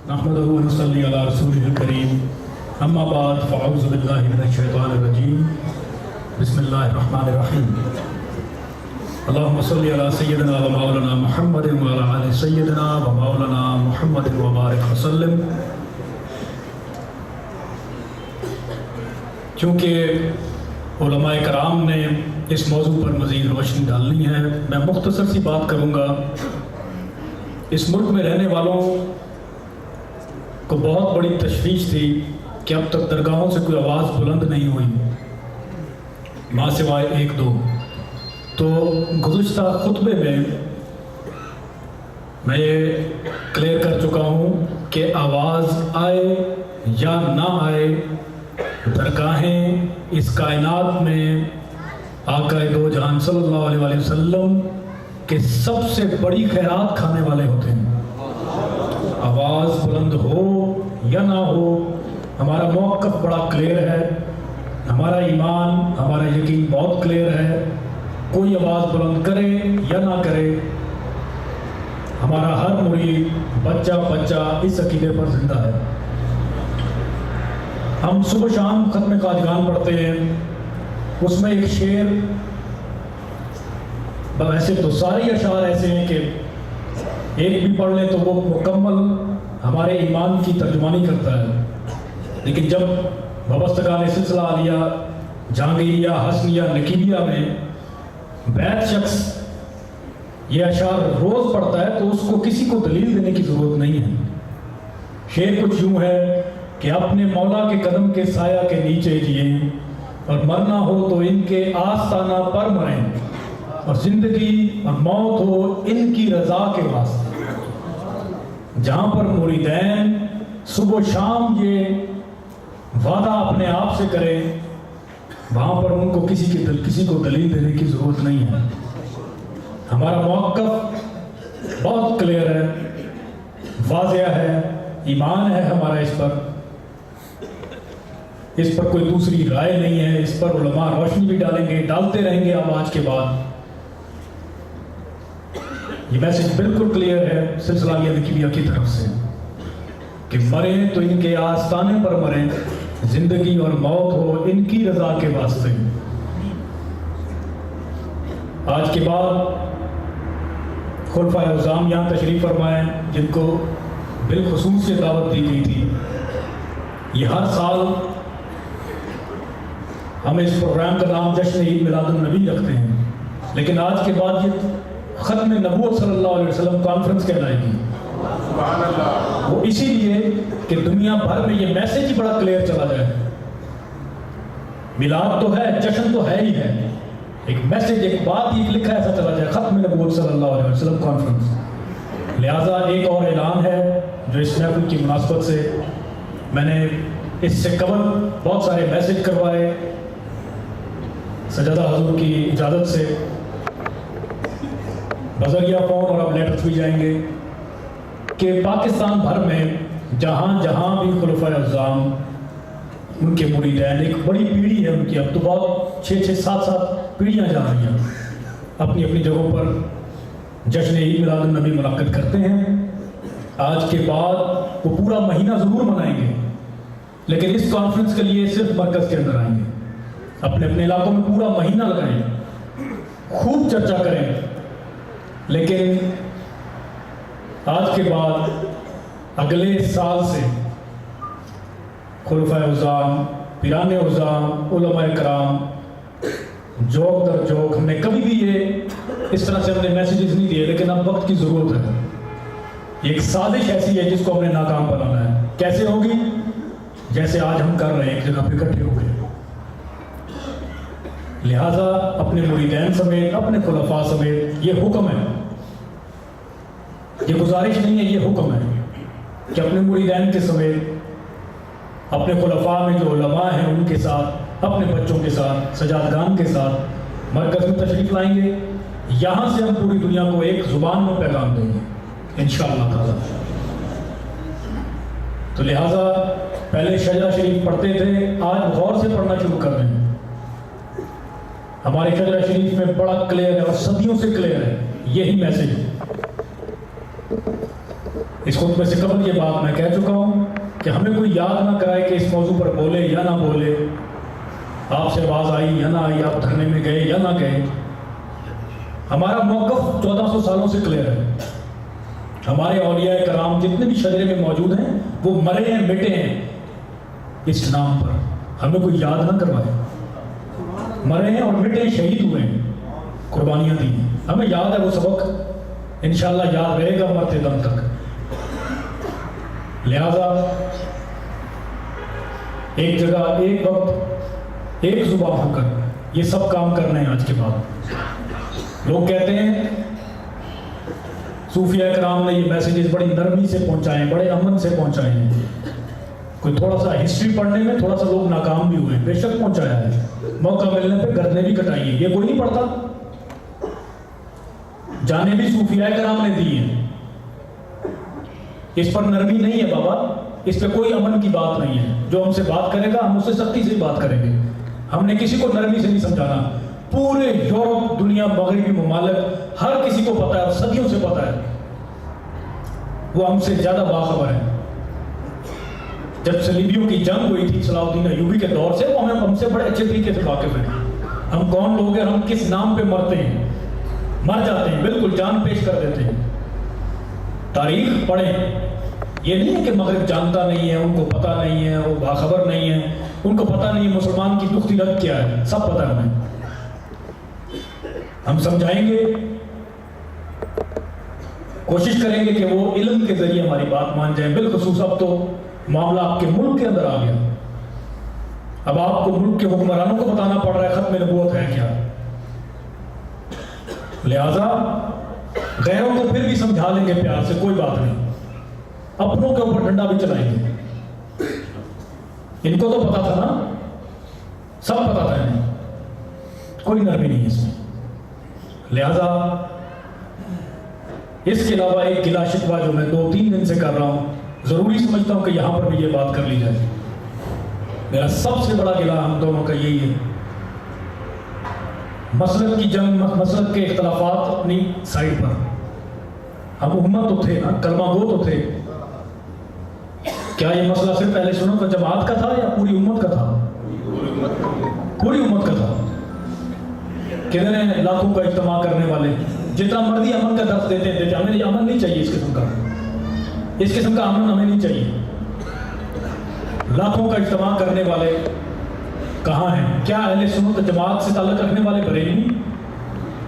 نحمده ونصلي على رسوله الكريم اما بعد فاعوذ بالله من الشيطان الرجيم بسم الله الرحمن الرحيم اللهم صل على سيدنا ومولانا محمد وعلى آل سيدنا ومولانا محمد وبارك وسلم. چونکہ علماء کرام نے اس موضوع پر مزید روشنی ڈالنی ہے، میں مختصر سی بات کروں گا. اس ملک میں رہنے والوں کو بہت بڑی تشویش تھی کہ اب تک درگاہوں سے کوئی آواز بلند نہیں ہوئی ماں سوائے ایک دو. تو گزشتہ خطبے میں یہ کلیئر کر چکا ہوں کہ آواز آئے یا نہ آئے، درگاہیں اس کائنات میں آقا دو جہان صلی اللہ علیہ وسلم کے سب سے بڑی خیرات کھانے والے ہوتے ہیں. آواز بلند ہو یا نہ ہو، ہمارا موقف بڑا کلیئر ہے، ہمارا ایمان، ہمارا یقین بہت کلیئر ہے. کوئی آواز بلند کرے یا نہ کرے، ہمارا ہر مرید بچہ اس عقیدے پر زندہ ہے. ہم صبح شام ختم خواجگان پڑھتے ہیں، اس میں ایک شعر، ویسے تو سارے اشعار ایسے ہیں کہ ایک بھی پڑھ لیں تو وہ مکمل ہمارے ایمان کی ترجمانی کرتا ہے، لیکن جب وابستگان سلسلہ عالیہ جہانگیریہ حسنیہ نقیبیہ میں بیت شخص یہ اشعار روز پڑھتا ہے تو اس کو کسی کو دلیل دینے کی ضرورت نہیں ہے. شعر کچھ یوں ہے کہ اپنے مولا کے قدم کے سایہ کے نیچے جئیں، اور مرنا ہو تو ان کے آستانہ پر مریں، اور زندگی اور موت ہو ان کی رضا کے واسطے. جہاں پر مریدین صبح و شام یہ وعدہ اپنے آپ سے کریں، وہاں پر ان کو کسی کو دلیل دینے کی ضرورت نہیں ہے. ہمارا موقف بہت کلیئر ہے، واضح ہے، ایمان ہے ہمارا اس پر کوئی دوسری رائے نہیں ہے. اس پر علماء روشنی بھی ڈالیں گے، ڈالتے رہیں گے اب آج کے بعد. یہ میسج بالکل کلیئر ہے سلسلہ عالیہ نقیبیہ کی طرف سے کہ مریں تو ان کے آستانے پر مریں، زندگی اور موت ہو ان کی رضا کے واسطے. آج کے بعد خلفائے اعظام یہاں تشریف فرمائیں، جن کو بالخصوص سے دعوت دی گئی تھی. یہ ہر سال ہم اس پروگرام کا نام جشن عید میلاد النبی رکھتے ہیں، لیکن آج کے بعد یہ ختم نبوت صلی اللہ علیہ وسلم کانفرنس کہلائے گی. وہ اسی لیے کہ دنیا بھر میں یہ میسج ہی بڑا کلیئر چلا جائے. میلاد تو ہے، جشن تو ہے ہی ہے، ایک میسج، ایک بات ہی لکھا ایسا چلا جائے، ختم نبوت صلی اللہ علیہ وسلم کانفرنس. لہٰذا ایک اور اعلان ہے جو اس محفل کی مناسبت سے میں نے اس سے قبل بہت سارے میسج کروائے سجادہ حضور کی اجازت سے، بذریعہ فون اور اب لیٹرز بھی جائیں گے، کہ پاکستان بھر میں جہاں جہاں بھی خلفائے اعظام ان کے مریدین، ایک بڑی پیڑھی ہے ان کی، اب تو بہت 6-7 پیڑھیاں جا رہی ہیں، اپنی اپنی جگہوں پر جشن عید میلاد النبی منعقد کرتے ہیں. آج کے بعد وہ پورا مہینہ ضرور منائیں گے، لیکن اس کانفرنس کے لیے صرف مرکز کے اندر آئیں گے. اپنے اپنے علاقوں میں پورا مہینہ لگائیں، خوب چرچا کریں، لیکن آج کے بعد اگلے سال سے خلفائے اعظام، پیران اعظام، علماء کرام، جوک در جوک، ہم نے کبھی بھی یہ اس طرح سے ہم نے میسیجز نہیں دیے، لیکن اب وقت کی ضرورت ہے. ایک سازش ایسی ہے جس کو ہم نے ناکام بنانا ہے. کیسے ہوگی؟ جیسے آج ہم کر رہے ہیں، ایک جگہ پہ اکٹھے ہو گئے. لہٰذا اپنے مریدین سمیت، اپنے خلفاء سمیت یہ حکم ہے، یہ گزارش نہیں ہے، یہ حکم ہے کہ اپنے مریدین کے سمیت، اپنے خلفاء میں جو علماء ہیں ان کے ساتھ، اپنے بچوں کے ساتھ، سجادگان کے ساتھ مرکز میں تشریف لائیں گے. یہاں سے ہم پوری دنیا کو ایک زبان میں پیغام دیں گے انشاءاللہ تعالی. تو لہٰذا پہلے شجرہ شریف پڑھتے تھے، آج غور سے پڑھنا شروع کر دیں. ہمارے شجرہ شریف میں بڑا کلیئر ہے اور صدیوں سے کلیئر ہے، یہی میسج ہے. اس خطبے سے قبل یہ بات میں کہہ چکا ہوں کہ ہمیں کوئی یاد نہ کرائے کہ اس موضوع پر بولے یا نہ بولے، آپ سے آواز آئی یا نہ آئی، آپ دھرنے میں گئے یا نہ گئے، ہمارا موقف 1400 سالوں سے کلیئر ہے۔ ہمارے اولیاء کرام جتنے بھی شجرے میں موجود ہیں وہ مرے ہیں، مٹے ہیں اس نام پر، ہمیں کوئی یاد نہ کروائے۔ مرے ہیں اور مٹے، شہید ہوئے ہیں، قربانیاں دی ہیں، ہمیں یاد ہے وہ سبق، انشاءاللہ یاد رہے گا مرتے دم تک۔ لہذا ایک جگہ، ایک وقت، ایک زبان ہو کر یہ سب کام کرنے ہیں آج کے بعد۔ لوگ کہتے ہیں صوفیاء کرام نے یہ میسیجز بڑی نرمی سے پہنچائے ہیں، بڑے امن سے پہنچائے ہیں۔ کوئی تھوڑا سا ہسٹری پڑھنے میں تھوڑا سا لوگ ناکام بھی ہوئے، بے شک پہنچایا ہے، موقع ملنے پہ گردنیں بھی کٹائی ہیں، یہ کوئی نہیں پڑھتا، جانے بھی صوفیاء کرام نے دی ہیں۔ اس پر نرمی نہیں ہے بابا، اس پہ کوئی امن کی بات نہیں ہے۔ جو ہم سے بات کرے گا ہم اس سے سختی سے بات کریں گے، ہم نے کسی کو نرمی سے نہیں سمجھانا۔ پورے یورپ، دنیا، مغربی ممالک، ہر کسی کو پتا ہے اور صدیوں سے پتا ہے، وہ ہم سے زیادہ باخبر ہے۔ جب صلیبیوں کی جنگ ہوئی تھی صلاح الدین ایوبی کے دور سے، وہ ہم سے بڑے اچھے طریقے سے واقف ہیں، ہم کون لوگ ہیں، ہم کس نام پہ مرتے ہیں، مر جاتے ہیں، بالکل جان پیش کر دیتے ہیں۔ تاریخ پڑھیں، یہ نہیں ہے کہ مغرب جانتا نہیں ہے، ان کو پتہ نہیں ہے، وہ باخبر نہیں ہے، ان کو پتہ نہیں ہے مسلمان کی دکھتی رگ کیا ہے، سب پتہ ہے ہمیں۔ ہم سمجھائیں گے، کوشش کریں گے کہ وہ علم کے ذریعے ہماری بات مان جائیں۔ بالخصوص اب تو معاملہ آپ کے ملک کے اندر آ گیا، اب آپ کو ملک کے حکمرانوں کو بتانا پڑ رہا ہے ختم نبوت ہے کیا۔ لہذا غیروں کو پھر بھی سمجھا لیں گے پیار سے، کوئی بات نہیں، اپنوں کے اوپر ڈنڈا بھی چلائیں گے۔ ان کو تو پتا تھا نا، سب پتا تھا انہیں، کوئی نرمی نہیں اس میں۔ لہذا اس کے علاوہ ایک گلا شکوہ جو میں 2-3 دن سے کر رہا ہوں، ضروری سمجھتا ہوں کہ یہاں پر بھی یہ بات کر لی جائے۔ میرا سب سے بڑا گلا ہم دونوں کا یہی ہے، مسلک کی جنگ، مسلک کے اختلافات اپنی سائڈ پر، ہم امت تو تھے نا، کلمہ گو تو تھے۔ کیا یہ مسئلہ صرف اہل سنت و جماعت کا تھا یا پوری امت کا تھا؟ پوری امت کا تھا۔ کتنے لاکھوں کا اجتماع کرنے والے، جتنا مرضی امن کا درس دیتے ہیں، ہمیں امن نہیں چاہیے، اس قسم کا امن ہمیں نہیں چاہیے۔ لاکھوں کا اجتماع کرنے والے کہاں ہیں؟ کیا اہل سنت و جماعت سے تعلق رکھنے والے بریلوی،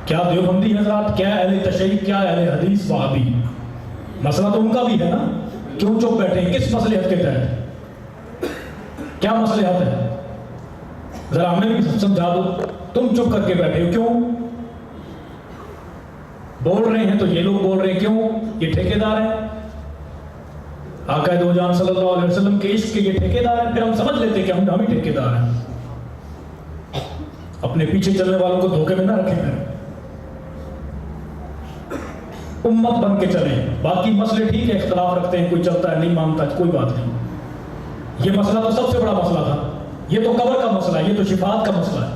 کیا دیوبندی حضرات، کیا اہل تشیع، کیا اہل حدیث وہابی؟ مسئلہ تو ان کا بھی ہے نا، کیوں چپ بیٹھے ہیں؟ کس مصلحت کے تحت؟ کیا مصلحت ہے؟ ذرا ہمیں بھی سمجھا دو، تم چپ کر کے بیٹھے ہو کیوں؟ بول رہے ہیں تو یہ لوگ بول رہے ہیں کیوں؟ یہ ٹھیکیدار ہیں، آقا دو جان صلی اللہ علیہ وسلم کے عشق کے یہ ٹھیکیدار ہیں۔ پھر ہم سمجھ لیتے ہیں کہ ہم ہی ٹھیکیدار ہیں۔ اپنے پیچھے چلنے والوں کو دھوکے میں نہ رکھیں، امت بن کے چلیں۔ باقی مسئلے ٹھیک ہے، اختلاف رکھتے ہیں، کوئی چلتا ہے نہیں مانتا، کوئی بات نہیں۔ یہ مسئلہ تو سب سے بڑا مسئلہ تھا، یہ تو قبر کا مسئلہ ہے، یہ تو شفاعت کا مسئلہ ہے،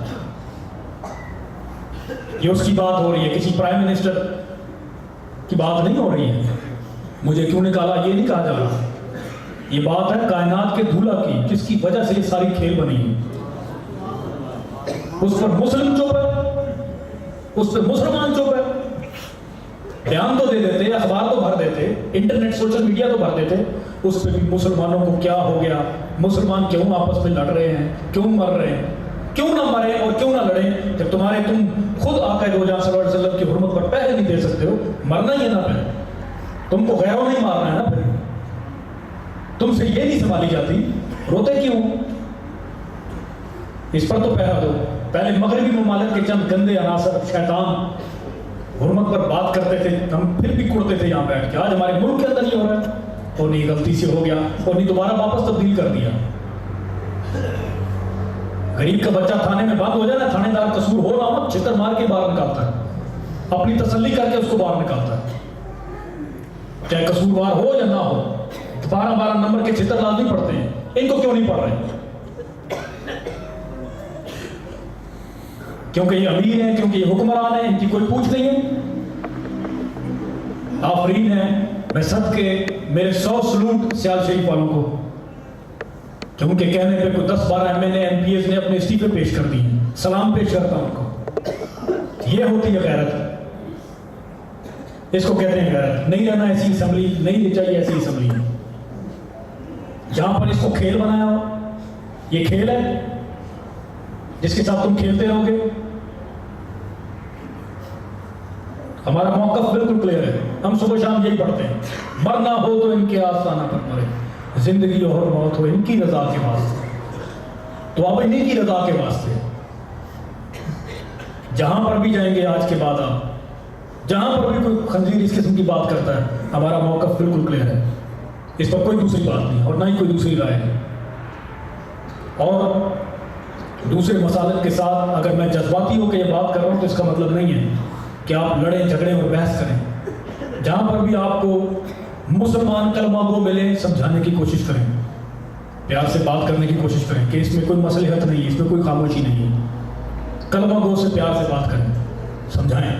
یہ اس کی بات ہو رہی ہے، کسی پرائم منسٹر کی بات نہیں ہو رہی ہے۔ مجھے کیوں نکالا یہ نہیں کہا جا رہا، یہ بات ہے کائنات کے دھولا کی، جس کی وجہ سے یہ ساری کھیل بنی ہے۔ اس پر مسلم چپ ہے، اس پر مسلمان چپ ہے، بیان تو دے دیتے، اخبار تو بھر دیتے، انٹرنیٹ سوشل میڈیا تو بھر دیتے، اس پہ بھی مسلمانوں کو کیا ہو گیا، مسلمان کیوں آپس میں لڑ رہے ہیں، کیوں مر رہے ہیں، کیوں نہ مریں اور کیوں نہ لڑیں جب تم خود آقا دو جان صلی اللہ علیہ وسلم کی حرمت پر پہلے نہیں دے سکتے ہو؟ مرنا ہی ہے نا، پھر تم کو غیروں نہیں مارنا ہے نا، پھر تم سے یہ نہیں سنبھالی جاتی، روتے کیوں؟ اس پر تو پہرا دو۔ پہلے مغربی ممالک کے چند گندے عناصر شیطان حرمت پر بات کرتے تھے، ہم پھر بھی کڑتے تھے یہاں بیٹھ کے۔ آج ہمارے ملک کے اندر یہ ہو رہا ہے، اور نہیں غلطی سے ہو گیا، اور نہیں دوبارہ واپس تبدیل کر دیا۔ غریب کا بچہ تھانے میں بند ہو جائے نا، تھانے دار قصور ہو رہا ہو، چھتر مار کے باہر نکالتا ہے، اپنی تسلی کر کے اس کو باہر نکالتا ہے، چاہے قصوروار ہو یا نہ ہو۔ 12 نمبر کے چھتر لازمی پڑتے ہیں، ان کو کیوں نہیں پڑھ رہے؟ کیونکہ یہ امیر ہیں، کیونکہ یہ حکمران ہیں، ان کی کوئی پوچھ نہیں ہے، آفرین ہیں، میں سب کے میرے 100 سلوٹ سیال شریف والوں کو کہ ان کے کہنے پہ کوئی 10-12 MNA MPs نے اپنے استعفے پیش کر دی ہیں، سلام پیش کرتا ہوں ان کو۔ یہ ہوتی ہے غیرت، اس کو کہتے ہیں غیرت۔ نہیں رہنا ایسی اسمبلی، نہیں چاہیے ایسی اسمبلی جہاں پر اس کو کھیل بنایا ہو۔ یہ کھیل ہے جس کے ساتھ تم کھیلتے رہو گے۔ ہمارا موقف بالکل کلیئر ہے، ہم صبح شام یہی پڑھتے ہیں، مرنا ہو تو ان کے آستانہ پر مرے، زندگی اور موت ہو ان کی رضا کے واسطے۔ تو آپ انہیں کی رضا کے واسطے جہاں پر بھی جائیں گے آج کے بعد، آپ جہاں پر بھی کوئی خنزیر اس قسم کی بات کرتا ہے، ہمارا موقف بالکل کلیئر ہے، اس پر کوئی دوسری بات نہیں اور نہ ہی کوئی دوسری رائے ہے۔ اور دوسرے مسالت کے ساتھ اگر میں جذباتی ہو کے یہ بات کر رہا ہوں تو اس کا مطلب نہیں ہے کہ آپ لڑیں جھگڑیں اور بحث کریں۔ جہاں پر بھی آپ کو مسلمان کلمہ گو ملے، سمجھانے کی کوشش کریں، پیار سے بات کرنے کی کوشش کریں کہ اس میں کوئی مصلحت نہیں ہے، اس میں کوئی خاموشی نہیں ہے۔ کلمہ گو سے پیار سے بات کریں، سمجھائیں۔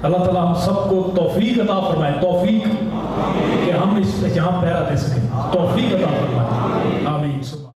اللہ تعالیٰ ہم سب کو توفیق عطا فرمائے، توفیق کہ ہم اس یہاں پہرا دے سکیں، توفیق عطا فرمائے۔